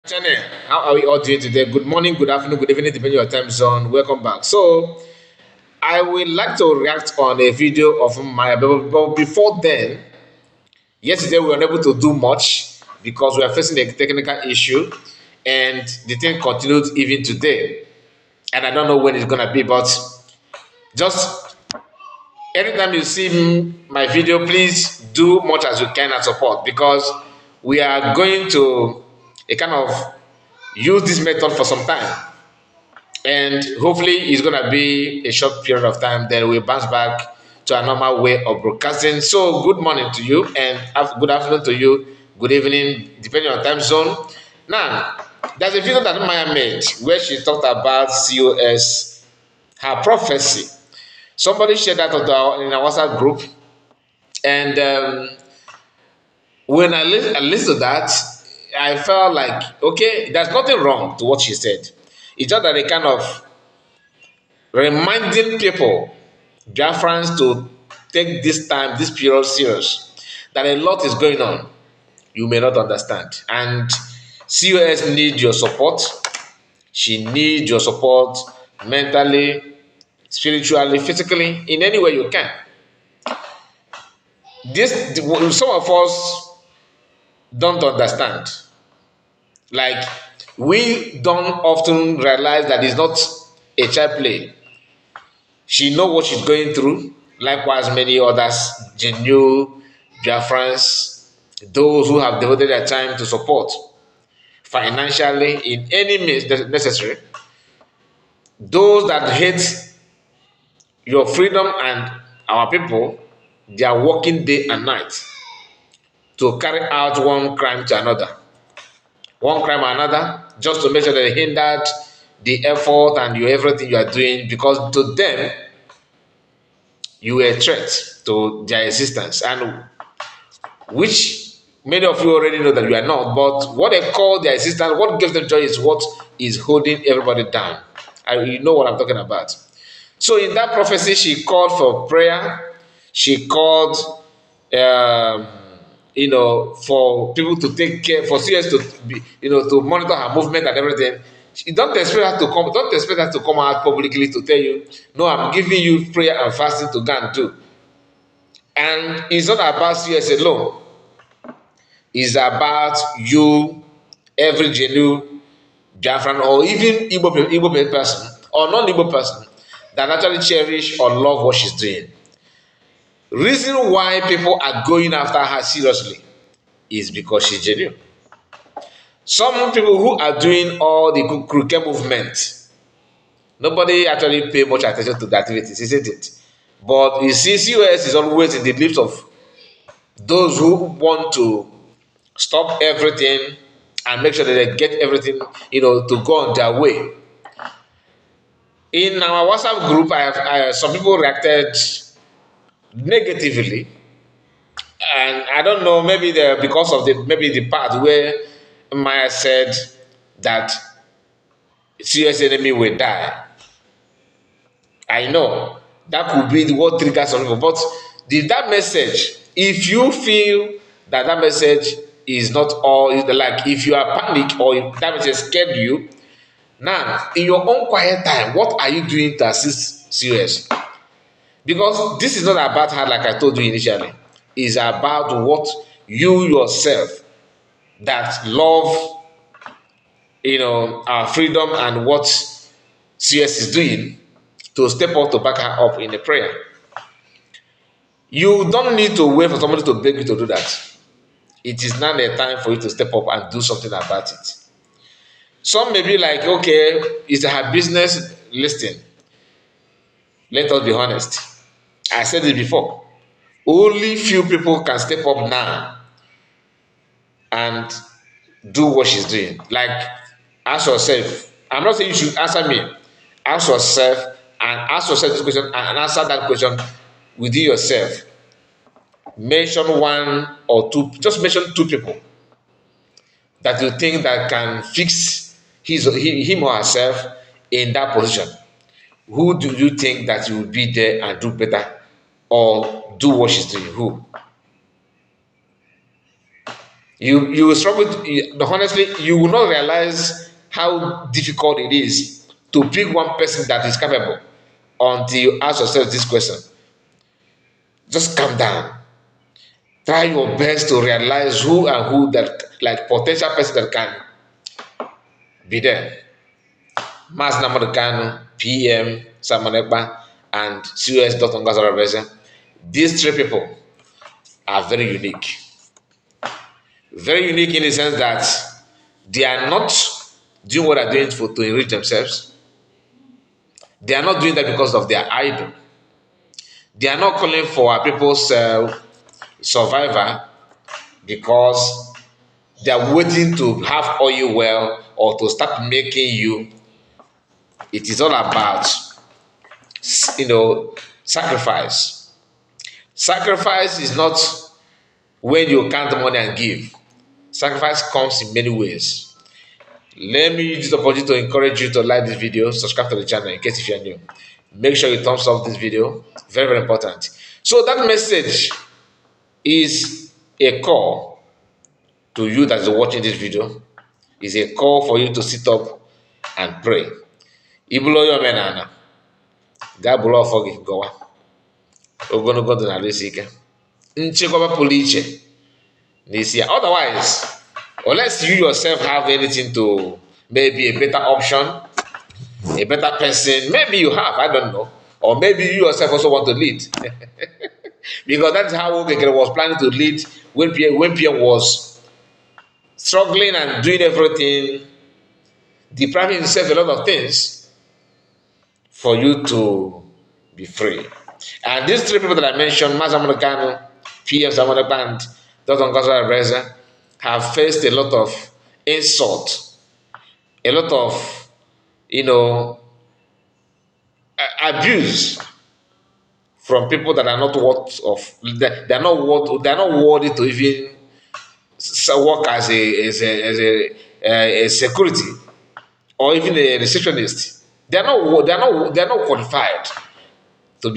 Channel. How are we all doing today? Good morning, good afternoon, good evening, depending on your time zone. Welcome back. So, I would like to react on a video of Mmaghia, but before then, yesterday we were unable to do much because we are facing a technical issue, and the thing continued even today. And I don't know when it's gonna be, but just anytime you see my video, please do much as you can and support because we are going to a kind of use this method for some time, and hopefully it's going to be a short period of time, then we'll bounce back to a normal way of broadcasting. So good morning to you, and good afternoon to you, good evening, depending on time zone. Now, there's a video that Mmaghia made where she talked about COS, her prophecy. Somebody shared that in our WhatsApp group, and when I listened to that, I felt like, okay, there's nothing wrong to what she said. It's just that they kind of reminding people, Biafrans, to take this time, this period serious. That a lot is going on. You may not understand. And COS need your support. She needs your support mentally, spiritually, physically, in any way you can. Some of us don't understand. Like, we don't often realize that it's not a child play. She know what she's going through. Likewise, many others, genuine Biafrans, those who have devoted their time to support financially in any means necessary. Those that hate your freedom and our people, they are working day and night to carry out one crime to another. One crime or another, just to make sure that they hindered the effort and everything you are doing, because to them, you were a threat to their existence, and which many of you already know that you are not. But what they call their existence, what gives them joy, is what is holding everybody down. And you know what I'm talking about. So in that prophecy, she called for prayer. She called, um, for people to take care, for CS to be, to monitor her movement and everything. You don't expect her to come. Don't expect her to come out publicly to tell you, "No, I'm giving you prayer and fasting to go and do." And it's not about CS alone. It's about you, every genuine Biafran or even Igbo person or non-Igbo person that actually cherish or love what she's doing. Reason why people are going after her seriously is because she's genuine. Some people who are doing all the crooked movement, nobody actually pay much attention to the activities, isn't it? But you see, COS is always in the lips of those who want to stop everything and make sure that they get everything, to go on their way. In our WhatsApp group, some people reacted negatively, and I don't know, maybe because of the part where Maya said that serious enemy will die. I know that could be what triggers some people, but that message, if you feel that message is not all, like if you are panicked or if that message scared you, now in your own quiet time, what are you doing to assist serious? Because this is not about her, like I told you initially. It's about what you yourself that love, our freedom and what CS is doing to step up to back her up in the prayer. You don't need to wait for somebody to beg you to do that. It is now the time for you to step up and do something about it. Some may be like, okay, it's her business. Listen, let us be honest. I said it before. Only few people can step up now and do what she's doing. Like, ask yourself. I'm not saying you should answer me. Ask yourself this question and answer that question within yourself. Mention one or two, just mention two people that you think that can fix him or herself in that position. Who do you think that you will be there and do better or do what she's doing? Who? You will struggle. Honestly, you will not realize how difficult it is to pick one person that is capable until you ask yourself this question. Just calm down. Try your best to realize who and who that like potential person that can be there. Mas Namadukanu, PM, Samanekba, and COS Dr. Ngozi. These three people are very unique. Very unique in the sense that they are not doing what they're doing to enrich themselves. They are not doing that because of their idol. They are not calling for our people's survival because they are waiting to have oil well or to start making you. It is all about, sacrifice. Sacrifice is not when you count money and give. Sacrifice comes in many ways. Let me use this opportunity to encourage you to like this video, subscribe to the channel in case if you're new. Make sure you thumbs up this video. Very, very important. So that message is a call to you that is watching this video. Is a call for you to sit up and pray. Ibulo yo menana. Gabulo fogi gowa. Ogonogo do na lesike. Nchekwaba pụrụ iche n'isi ya. Otherwise, unless you yourself have anything to maybe a better option, a better person, maybe you have, I don't know. Or maybe you yourself also want to lead. Because that's how Okekere was planning to lead when PM was struggling and doing everything, depriving himself a lot of things for you to be free. And these three people that I mentioned, Mazamunakano, PM Samonekba, and Dr. Orabueze, have faced a lot of insult, a lot of, abuse from people that are not worth of. They're not worthy to even work as a security or even a receptionist. They're not qualified to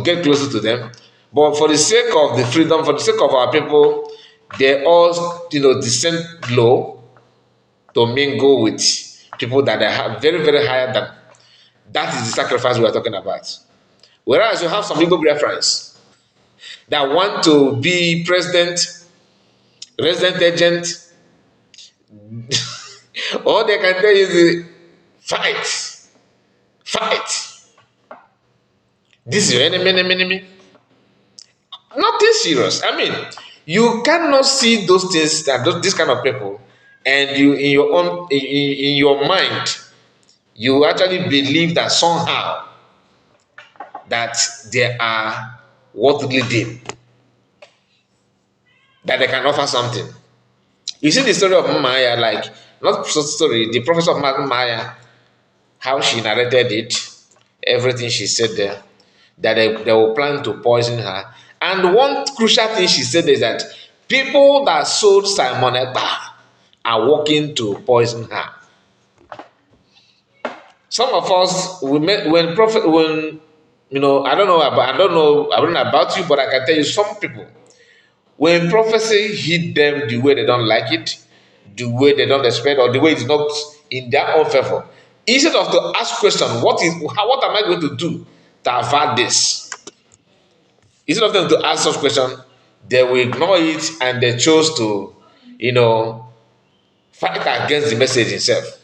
get closer to them. But for the sake of the freedom, for the sake of our people, they all descend low to mingle with people that are very, very higher than. That is the sacrifice we are talking about. Whereas you have some legal reference that want to be president, resident agent, all they can tell you is fight. This is your enemy. Nothing serious. I mean, you cannot see those things this kind of people, and you in your mind, you actually believe that somehow that they are worth leading, that they can offer something. You see the story of Mmaghia, like not story, the prophet of Mmaghia, how she narrated it, everything she said there, that they were planning to poison her. And one crucial thing she said is that people that sold Simon Ekpa are working to poison her. Some of us, I don't know about you, but I can tell you some people, when prophecy hit them the way they don't like it, the way they don't expect, or the way it's not in their own favor, instead of to ask question, what am I going to do to avert this? Instead of them to ask such question, they will ignore it and they chose to, fight against the message itself.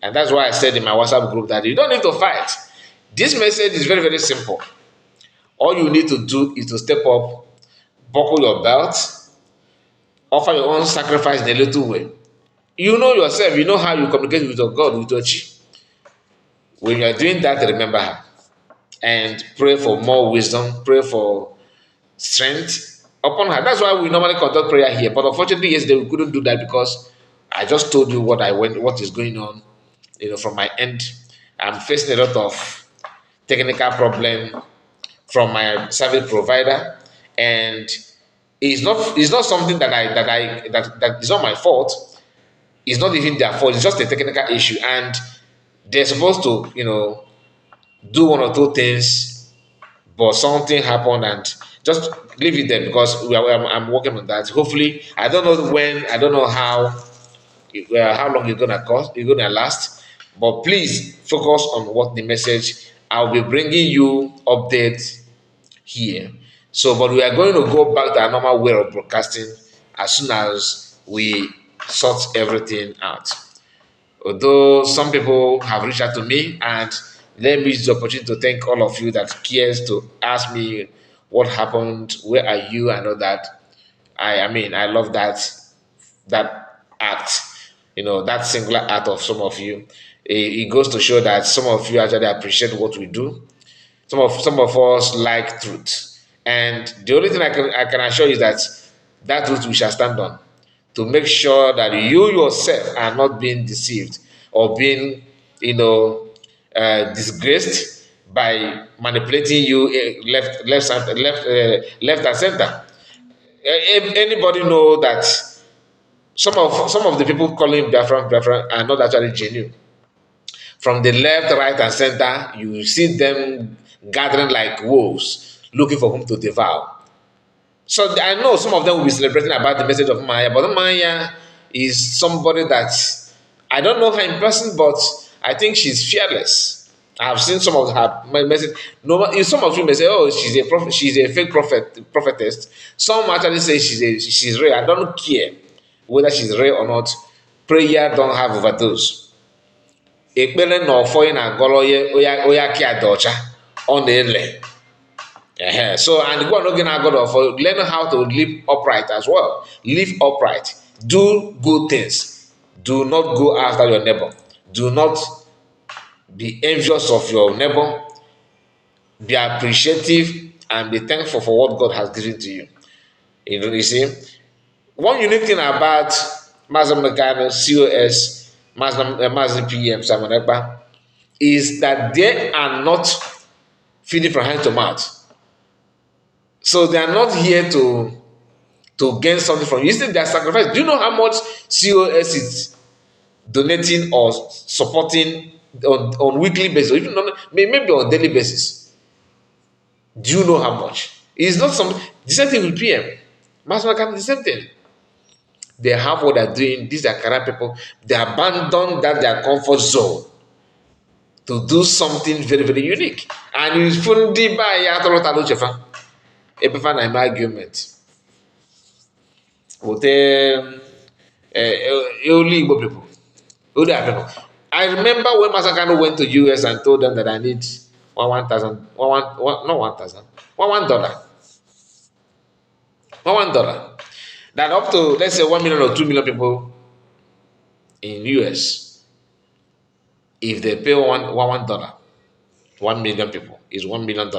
And that's why I said in my WhatsApp group that you don't need to fight. This message is very, very simple. All you need to do is to step up, buckle your belt, offer your own sacrifice in a little way. You know yourself, you know how you communicate with your God, with your chi. When you are doing that, remember her. And pray for more wisdom, pray for strength upon her. That's why we normally conduct prayer here. But unfortunately, yesterday we couldn't do that because I just told you what is going on, from my end. I'm facing a lot of technical problem from my service provider, and it's not something that is not my fault. It's not even their fault. It's just a technical issue, and they're supposed to do one or two things but something happened and just leave it there because I'm working on that. Hopefully, I don't know when, I don't know how long it's gonna cost, it's gonna last. But please focus on what the message. I'll be bringing you updates here. So, but we are going to go back to our normal way of broadcasting as soon as we sort everything out. Although some people have reached out to me, and let me use the opportunity to thank all of you that cares to ask me what happened, where are you, and all that. I mean, I love that act, that singular act of some of you. It goes to show that some of you actually appreciate what we do. Some of us like truth, and the only thing I can assure you is that truth we shall stand on to make sure that you yourself are not being deceived or being, disgraced by manipulating you, left and center. Anybody know that some of the people calling Biafran are not actually genuine. From the left, right, and center, you see them gathering like wolves, looking for whom to devour. So I know some of them will be celebrating about the message of Mmaghia, but Mmaghia is somebody that I don't know her in person, but I think she's fearless. I've seen some of her message. No, some of you may say, "Oh, she's a prophet, she's a fake prophetess." Some actually say she's real. I don't care whether she's real or not. Prayer don't have overdose. Ekpere na ọfọ ị na-agọrọ onye aka ya dị ọcha ọ na-ele. So, and go on again, God of learn how to live upright as well. Live upright. Do good things. Do not go after your neighbor. Do not be envious of your neighbor. Be appreciative and be thankful for what God has given to you. You see, one unique thing about Mazda Mmaghia, COS, Mazda DPM, Samanekba, is that they are not feeding from hand to mouth. So they are not here to gain something from you. Instead, they are sacrificing. Do you know how much COS is donating or supporting on weekly basis, or even maybe on daily basis? Do you know how much? It's not some the same thing with PM. Master the same thing. They have what they're doing. These are career people. They abandon their comfort zone to do something very, very unique. And it's fundi by Yatoro Chefa. Epiphany and argument. With only Igbo people. Only people. I remember when Masakano went to US and told them that I need $1,000. $1. That up to, let's say, 1 million or 2 million people in US, if they pay $1, 1 million people is $1 million.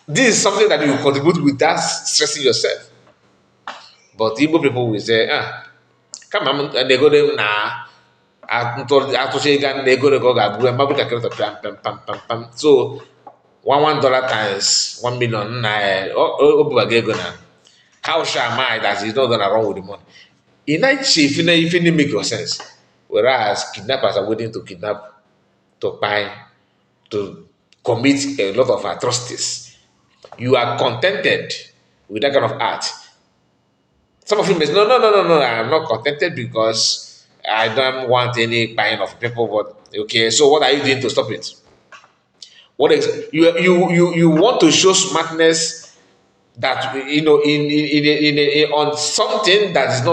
This is something that you contribute without stressing yourself. But Igbo people will say, come on, and they go there now. So $1 times 1 million. How sure am I that he's not gonna run with the money? In that chief, if it make your sense. Whereas kidnappers are waiting to kidnap, to buy, to commit a lot of atrocities. You are contented with that kind of art. Some of you may say, no, I'm not contented because I don't want any buying of people. But okay, so what are you doing to stop it? What is you want to show smartness that on something that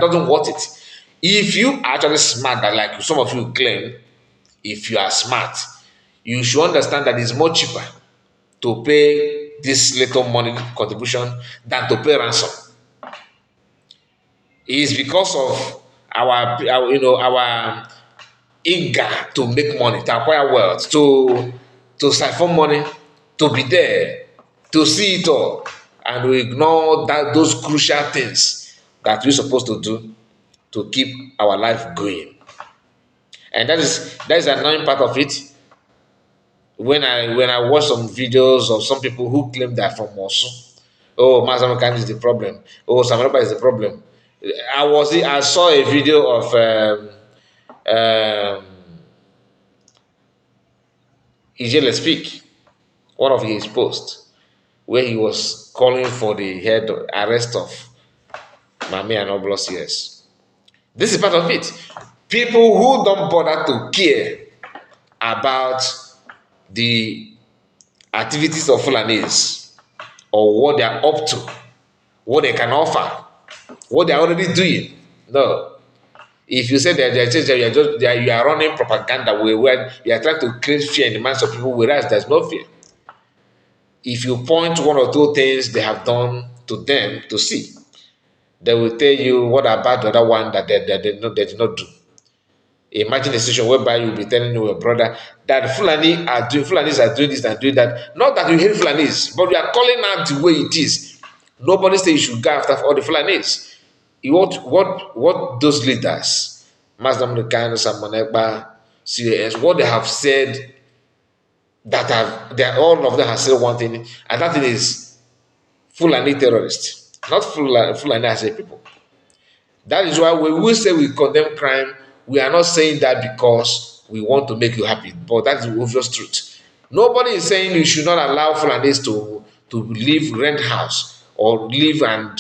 doesn't worth it. If you are actually smart, that like some of you claim, if you are smart, you should understand that it's more cheaper to pay this little money contribution than to pay ransom. It's because of our eager to make money, to acquire wealth, to siphon money, to be there, to see it all, and we ignore those crucial things that we're supposed to do to keep our life going. And that is an annoying part of it. When I watch some videos of some people who claim they're from Mosu, oh, Mazamokan is the problem. Oh, Samaraba is the problem. I saw a video of Ijele speak. one of his posts where he was calling for the head arrest of Mmaghia and Oblos. Yes, this is part of it. People who don't bother to care about the activities of Fulanis or what they are up to, what they can offer, what they are already doing. No. If you say that you are running propaganda where you are trying to create fear in the minds of people, whereas there's no fear. If you point one or two things they have done to them to see, they will tell you what about the other one that they did not do. Imagine a situation whereby you'll be telling your brother that Fulanis are doing this and doing that. Not that you hate Fulanis, but we are calling out the way it is. Nobody says you should go after all the Fulanis. What those leaders, Mazdam Khan, Samonekba, COS, what they have said, all of them have said one thing, and that thing is Fulani terrorists, not Fulani as a people. That is why when we say we condemn crime, we are not saying that because we want to make you happy, but that is the obvious truth. Nobody is saying you should not allow Fulanis to live rent house or live and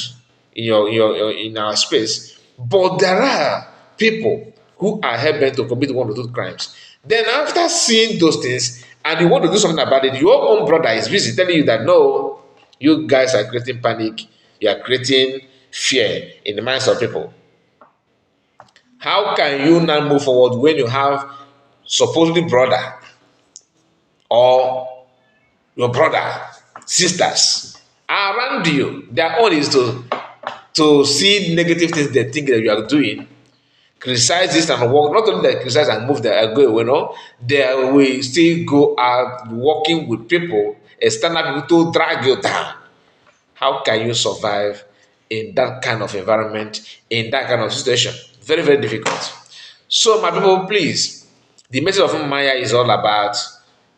in our space. But there are people who are helping to commit one or two crimes. Then after seeing those things and you want to do something about it, your own brother is busy telling you that no, you guys are creating panic, you are creating fear in the minds of people. How can you now move forward when you have supposedly brother or your brother, sisters around you? Their own is to see negative things they think that you are doing, criticize this and work. Not only that criticize and move their go away, no, they will still go out working with people, external people to drag you down. How can you survive in that kind of environment, in that kind of situation? Very, very difficult. So, my people, please, the message of Mmaghia is all about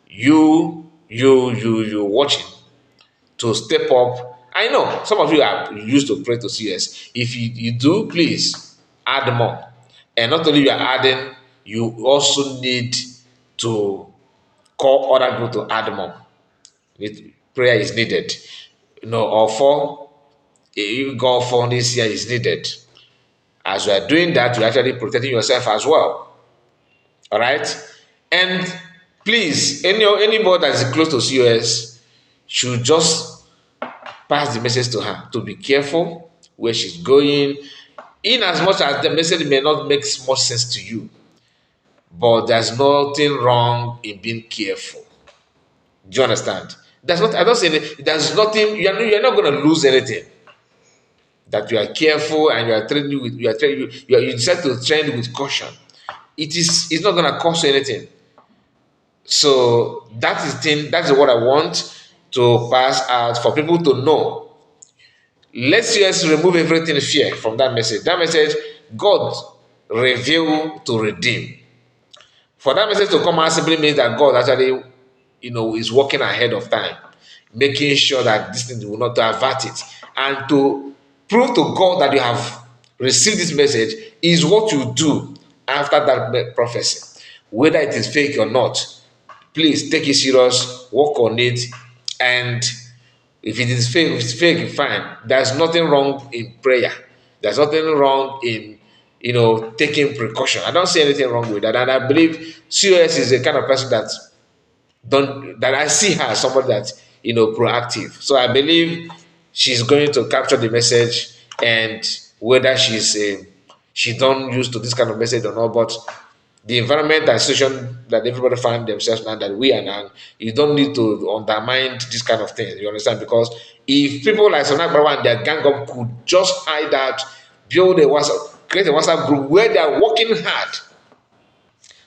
you watching to step up. I know some of you are used to pray to CS. If you do, please add more. And not only you are adding, you also need to call other people to add more. Prayer is needed. Or for God for this year is needed. As you are doing that, you're actually protecting yourself as well. All right? And please, anybody that is close to COS should just pass the message to her to be careful where she's going. In as much as the message may not make much sense to you, but there's nothing wrong in being careful. Do you understand? There's not. I don't say there's nothing. You're not going to lose anything. That you are careful and you are training with you decide to train with caution. It's not going to cost you anything. So that's what I want to pass out for people to know. Let's just remove everything fear from that message. That message, God reveal to redeem. For that message to come out simply means that God actually, is working ahead of time, making sure that this thing will not avert it. And to prove to God that you have received this message is what you do after that prophecy. Whether it is fake or not, please take it serious, work on it, and if it is fake, if it's fake, fine. There's nothing wrong in prayer. There's nothing wrong in taking precaution. I don't see anything wrong with that. And I believe COS is the kind of person that I see her as somebody that's proactive. So I believe she's going to capture the message, and whether she don't used to this kind of message or not, but the environment and situation that everybody find themselves now, that we are now, you don't need to undermine this kind of thing. You understand? Because if people like Sonak Barawa and their gang up could just hide out, build a WhatsApp, create a WhatsApp group where they are working hard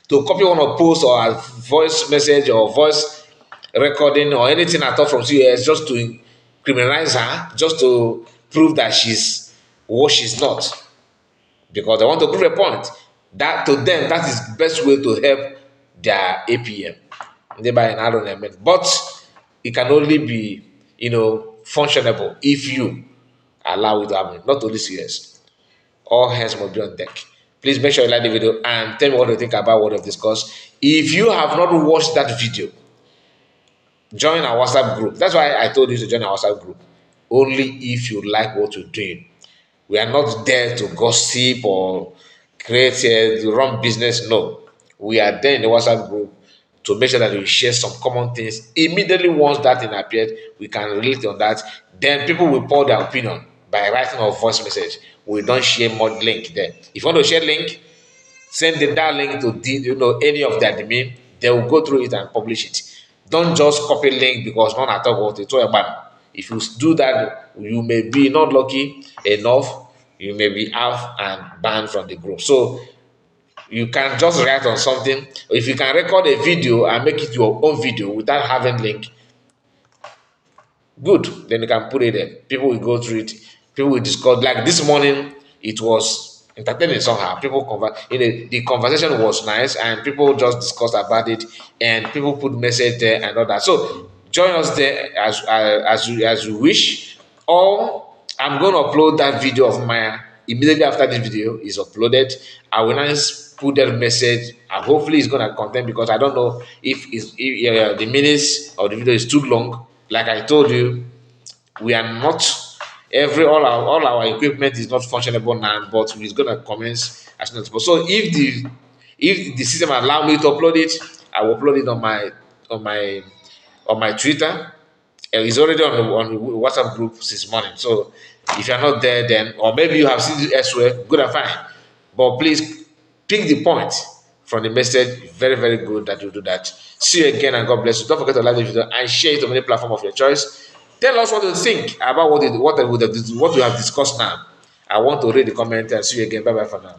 to copy one of post or a voice message or voice recording or anything at all from COS just to criminalize her, just to prove that she's what she's not, because they want to prove a point. That to them, that is the best way to help their APM. But it can only be, functionable if you allow it to happen, not only CS. All hands must be on deck. Please make sure you like the video and tell me what you think about what I've discussed. If you have not watched that video, Join our WhatsApp group. That's why I told you to join our WhatsApp group. Only if you like what you're doing. We are not there to gossip or create to run business. No, we are there in the WhatsApp group to make sure that we share some common things. Immediately once that thing appeared, we can relate on that. Then people will pour their opinion by writing a voice message. We don't share more link there. If you want to share link, send them that link to any of their admin. They will go through it and publish it. Don't just copy link because none at all what it's all about. If you do that, you may be not lucky enough, you may be out and banned from the group. So you can just write on something. If you can record a video and make it your own video without having link, good, then you can put it there. People will go through it. People will discuss. Like this morning, it was entertaining somehow. People the conversation was nice, and people just discussed about it, and people put message there and all that. So join us there as you wish. Or I'm going to upload that video of Maya immediately after this video is uploaded. I will now put that message, and hopefully it's going to contain, because I don't know if the minutes of the video is too long. Like I told you, we are not all our equipment is not functionable now, but it's gonna commence as soon as possible. So if the system allow me to upload it, I will upload it on my on my Twitter. It's already on the WhatsApp group since morning. So if you're not there, then, or maybe you have seen it elsewhere, good and fine. But please pick the point from the message. Very, very good that you do that. See you again, and God bless you. Don't forget to like the video and share it on any platform of your choice. Tell us what you think about what we have discussed now. I want to read the comment and see you again. Bye bye for now.